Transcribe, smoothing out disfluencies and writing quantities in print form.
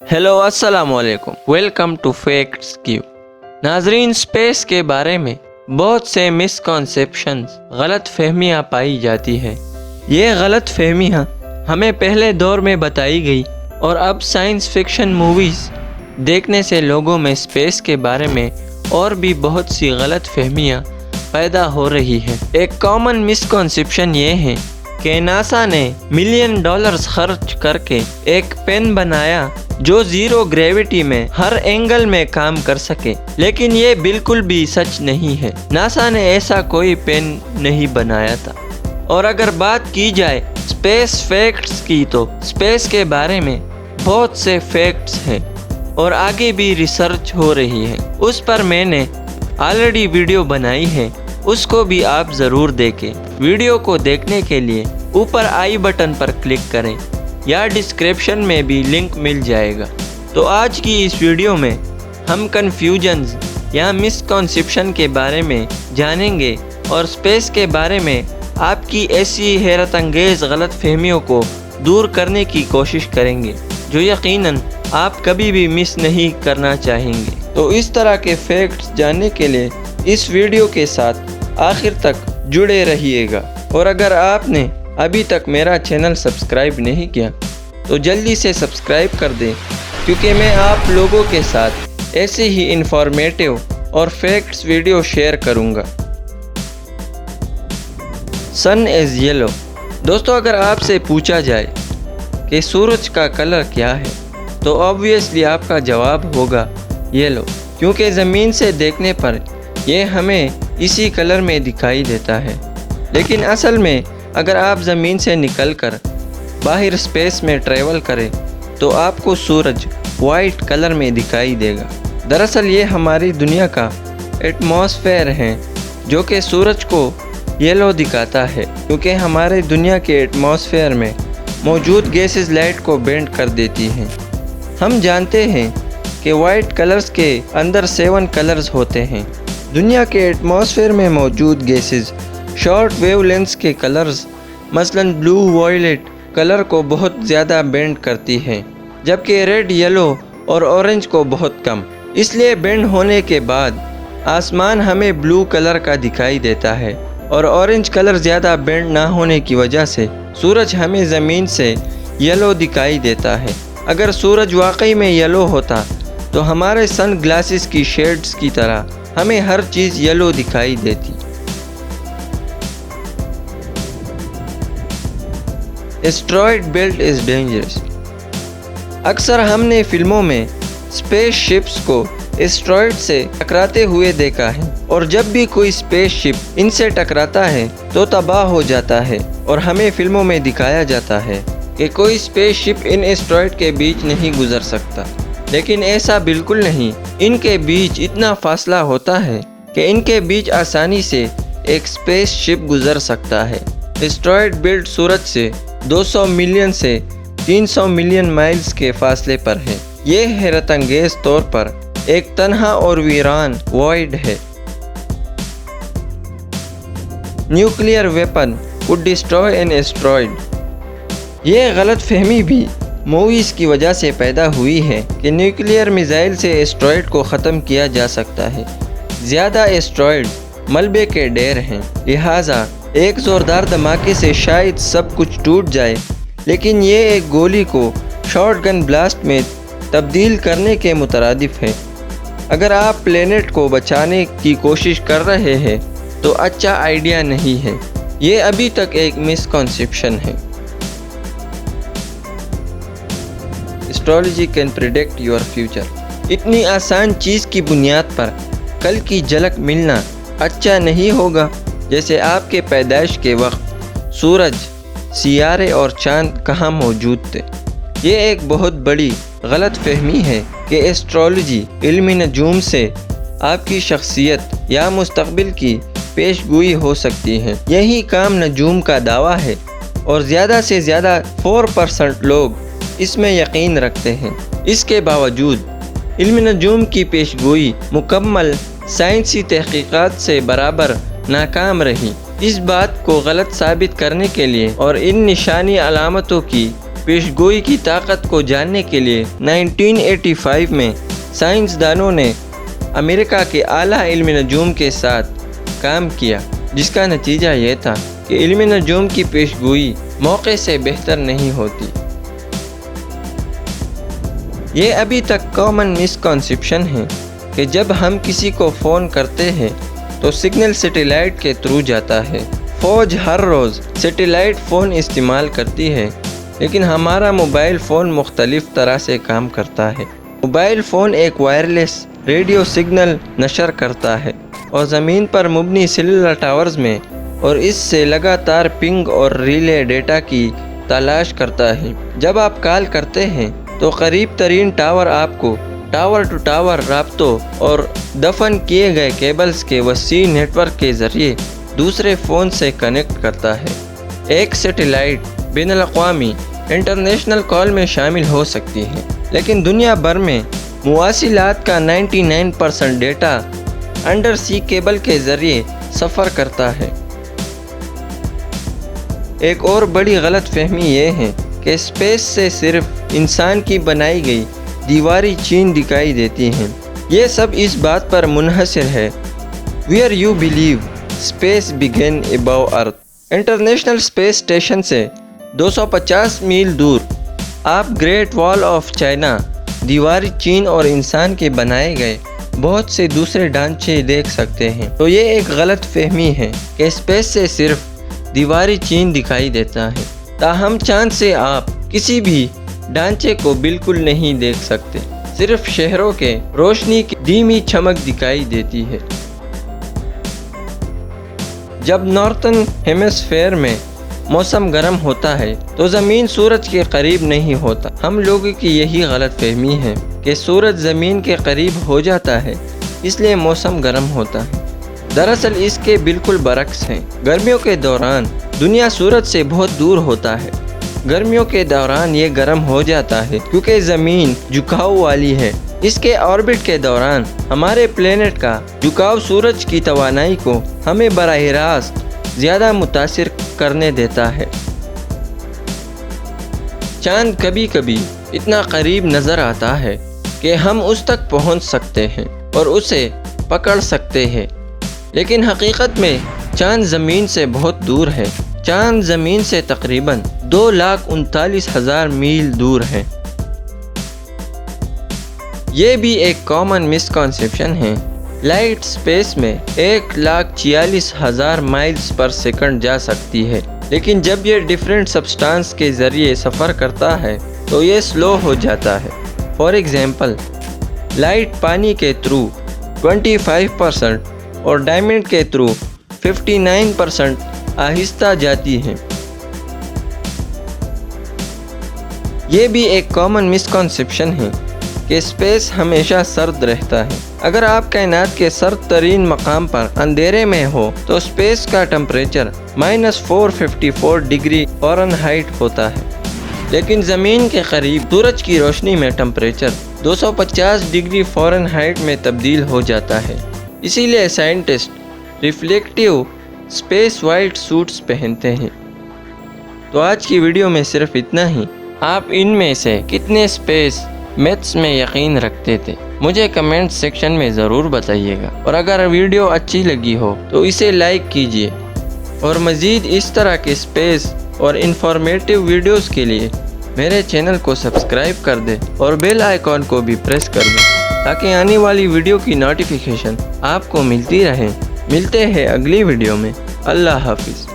Hello अस्सलाम वालेकुम, welcome to facts Q. नाजरीन, स्पेस के बारे में बहुत से मिसकॉन्सेप्शंस, गलत फहमियाँ पाई जाती हैं। ये गलत फहमियाँ हमें पहले दौर में बताई गई और अब साइंस फिक्शन मूवीज़ देखने से लोगों में स्पेस के बारे में और भी बहुत सी गलत फहमियाँ पैदा हो रही हैं। एक कॉमन मिसकॉन्सेप्शन ये है कि नासा ने $1 मिलियन खर्च करके एक पेन बनाया जो जीरो ग्रेविटी में हर एंगल में काम कर सके, लेकिन ये बिल्कुल भी सच नहीं है। नासा ने ऐसा कोई पेन नहीं बनाया था। और अगर बात की जाए स्पेस फैक्ट्स की, तो स्पेस के बारे में बहुत से फैक्ट्स हैं और आगे भी रिसर्च हो रही है। उस पर मैंने ऑलरेडी वीडियो बनाई है, उसको भी आप ज़रूर देखें। वीडियो को देखने के लिए ऊपर आई बटन पर क्लिक करें या डिस्क्रिप्शन में भी लिंक मिल जाएगा। तो आज की इस वीडियो में हम कन्फ्यूजन्स या मिसकॉन्सेप्शन के बारे में जानेंगे और स्पेस के बारे में आपकी ऐसी हैरत अंगेज़ गलत फहमियों को दूर करने की कोशिश करेंगे जो यकीनन आप कभी भी मिस नहीं करना चाहेंगे। तो इस तरह के फैक्ट्स जानने के लिए इस वीडियो के साथ आखिर तक जुड़े रहिएगा। और अगर आपने अभी तक मेरा चैनल सब्सक्राइब नहीं किया तो जल्दी से सब्सक्राइब कर दें, क्योंकि मैं आप लोगों के साथ ऐसे ही इंफॉर्मेटिव और फैक्ट्स वीडियो शेयर करूंगा। सन इज़ येलो। दोस्तों, अगर आपसे पूछा जाए कि सूरज का कलर क्या है तो ऑब्वियसली आपका जवाब होगा येलो, क्योंकि ज़मीन से देखने पर यह हमें इसी कलर में दिखाई देता है। लेकिन असल में अगर आप ज़मीन से निकलकर बाहर स्पेस में ट्रैवल करें तो आपको सूरज वाइट कलर में दिखाई देगा। दरअसल ये हमारी दुनिया का एटमॉस्फेयर है जो कि सूरज को येलो दिखाता है, क्योंकि हमारे दुनिया के एटमॉस्फेयर में मौजूद गैसेस लाइट को बेंड कर देती हैं। हम जानते हैं कि वाइट कलर्स के अंदर 7 कलर्स होते हैं। दुनिया के एटमॉस्फेयर में मौजूद गैसेस शॉर्ट वेवलेंथ्स के कलर्स मसलन ब्लू वायलेट कलर को बहुत ज़्यादा बेंड करती हैं, जबकि रेड, येलो और ऑरेंज को बहुत कम। इसलिए बेंड होने के बाद आसमान हमें ब्लू कलर का दिखाई देता है और ऑरेंज कलर ज़्यादा बेंड ना होने की वजह से सूरज हमें ज़मीन से येलो दिखाई देता है। अगर सूरज वाकई में येलो होता तो हमारे सन ग्लासेस की शेड्स की तरह हमें हर चीज़ येलो दिखाई देती। Asteroid belt is dangerous. अक्सर हमने फिल्मों में स्पेस शिप्स को एस्टेरॉयड से टकराते हुए देखा है, और जब भी कोई स्पेस शिप इनसे टकराता है तो तबाह हो जाता है और हमें फिल्मों में दिखाया जाता है कि कोई स्पेस शिप इन एस्टेरॉयड के बीच नहीं गुजर सकता। लेकिन ऐसा बिल्कुल नहीं। इनके बीच इतना फासला होता है कि इनके बीच आसानी से एक स्पेस शिप गुजर सकता है। एस्टेरॉयड बेल्ट सूरज से 200 मिलियन से 300 मिलियन माइल्स के फासले पर है। ये हैरत अंगेज तौर पर एक तन्हा और वीरान वॉइड है। Nuclear weapon would destroy an asteroid. ये गलत फहमी भी मूवीज़ की वजह से पैदा हुई है कि न्यूक्लियर मिसाइल से एस्टेरॉयड को ख़त्म किया जा सकता है। ज़्यादा एस्टेरॉयड मलबे के ढेर हैं, लिहाजा एक ज़ोरदार धमाके से शायद सब कुछ टूट जाए, लेकिन ये एक गोली को शॉटगन ब्लास्ट में तब्दील करने के मुतरादिफ है। अगर आप प्लेनेट को बचाने की कोशिश कर रहे हैं तो अच्छा आइडिया नहीं है। ये अभी तक एक मिसकॉन्सेप्शन है। Astrology can predict your future. इतनी आसान चीज़ की बुनियाद पर कल की झलक मिलना अच्छा नहीं होगा। जैसे आपके पैदाइश के वक्त सूरज, सियारे और चांद कहाँ मौजूद थे। ये एक बहुत बड़ी गलत फहमी है कि एस्ट्रोलॉजी इल्म नजूम से आपकी शख्सियत या मुस्तकबिल की पेशगोई हो सकती है। यही काम नजूम का दावा है और ज़्यादा से ज़्यादा 4% लोग इसमें यकीन रखते हैं। इसके बावजूद इल्म नजूम की पेशगोई मुकम्मल साइंसी तहकीकात से बराबर नाकाम रही। इस बात को गलत साबित करने के लिए और इन निशानी अलामतों की پیشگوئی کی طاقت کو جاننے کے لیے 1985 میں سائنسدانوں نے امریکہ کے اعلیٰ علم نجوم کے ساتھ کام کیا، جس کا نتیجہ یہ تھا کہ علم نجوم کی پیشگوئی موقع سے بہتر نہیں ہوتی۔ یہ ابھی تک کامن مسکنسیپشن ہے کہ جب ہم کسی کو فون کرتے ہیں تو سگنل سیٹلائٹ کے تھرو جاتا ہے۔ فوج ہر روز سیٹلائٹ فون استعمال کرتی ہے، لیکن ہمارا موبائل فون مختلف طرح سے کام کرتا ہے۔ موبائل فون ایک وائرلیس ریڈیو سگنل نشر کرتا ہے اور زمین پر مبنی سیلولر ٹاورز میں اور اس سے لگاتار پنگ اور ریلے ڈیٹا کی تلاش کرتا ہے۔ جب آپ کال کرتے ہیں تو قریب ترین ٹاور آپ کو ٹاور ٹو ٹاور رابطوں اور دفن کیے گئے کیبلز کے وسیع نیٹ ورک کے ذریعے دوسرے فون سے کنیکٹ کرتا ہے۔ ایک سیٹلائٹ بین الاقوامی انٹرنیشنل کال میں شامل ہو سکتی ہے، لیکن دنیا بھر میں مواصلات کا 99% ڈیٹا انڈر سی کیبل کے ذریعے سفر کرتا ہے۔ ایک اور بڑی غلط فہمی یہ ہے کہ اسپیس سے صرف انسان کی بنائی گئی دیواری چین دکھائی دیتی ہیں۔ یہ سب اس بات پر منحصر ہے where you believe space begin above earth۔ International space station سے 250 میل دور آپ گریٹ وال آف چائنا، دیواری چین اور انسان کے بنائے گئے بہت سے دوسرے ڈھانچے دیکھ سکتے ہیں۔ تو یہ ایک غلط فہمی ہے کہ اسپیس سے صرف دیواری چین دکھائی دیتا ہے، تاہم چاند سے آپ کسی بھی ڈھانچے کو بالکل نہیں دیکھ سکتے، صرف شہروں کے روشنی کی دھیمی چمک دکھائی دیتی ہے۔ جب نارتھن ہیمسفیئر میں موسم گرم ہوتا ہے تو زمین سورج کے قریب نہیں ہوتا۔ ہم لوگوں کی یہی غلط فہمی ہے کہ سورج زمین کے قریب ہو جاتا ہے اس لیے موسم گرم ہوتا ہے۔ دراصل اس کے بالکل برعکس ہے۔ گرمیوں کے دوران دنیا سورج سے بہت دور ہوتا ہے۔ گرمیوں کے دوران یہ گرم ہو جاتا ہے کیونکہ زمین جھکاؤ والی ہے۔ اس کے آربٹ کے دوران ہمارے پلینٹ کا جھکاؤ سورج کی توانائی کو ہمیں براہ راست زیادہ متاثر کرنے دیتا ہے۔ چاند کبھی کبھی اتنا قریب نظر آتا ہے کہ ہم اس تک پہنچ سکتے ہیں اور اسے پکڑ سکتے ہیں، لیکن حقیقت میں چاند زمین سے بہت دور ہے۔ چاند زمین سے تقریباً 2,39,000 میل دور ہے۔ یہ بھی ایک کامن مسکنسیپشن ہے۔ لائٹ سپیس میں 1,46,000 مائلز پر سیکنڈ جا سکتی ہے، لیکن جب یہ ڈیفرنٹ سبسٹانس کے ذریعے سفر کرتا ہے تو یہ سلو ہو جاتا ہے۔ فار ایگزامپل، لائٹ پانی کے تھرو 25% اور ڈائمنڈ کے تھرو 59% آہستہ جاتی ہے۔ یہ بھی ایک کامن مسکنسیپشن ہے کہ اسپیس ہمیشہ سرد رہتا ہے۔ اگر آپ کائنات کے سرد ترین مقام پر اندھیرے میں ہو تو اسپیس کا ٹمپریچر -454 ڈگری فارنہائٹ ہوتا ہے، لیکن زمین کے قریب سورج کی روشنی میں ٹمپریچر 250 ڈگری فارنہائٹ میں تبدیل ہو جاتا ہے۔ اسی لیے scientist reflective space white suits پہنتے ہیں۔ تو آج کی ویڈیو میں صرف اتنا ہی۔ آپ ان میں سے کتنے اسپیس میتھس میں یقین رکھتے تھے؟ مجھے کمنٹ سیکشن میں ضرور بتائیے گا، اور اگر ویڈیو اچھی لگی ہو تو اسے لائک کیجیے، اور مزید اس طرح کے اسپیس اور انفارمیٹیو ویڈیوز کے لیے میرے چینل کو سبسکرائب کر دیں اور بیل آئیکن کو بھی پریس کر دیں تاکہ آنے والی ویڈیو کی نوٹیفیکیشن آپ کو ملتی رہے۔ ملتے ہیں اگلی ویڈیو میں۔ اللہ حافظ۔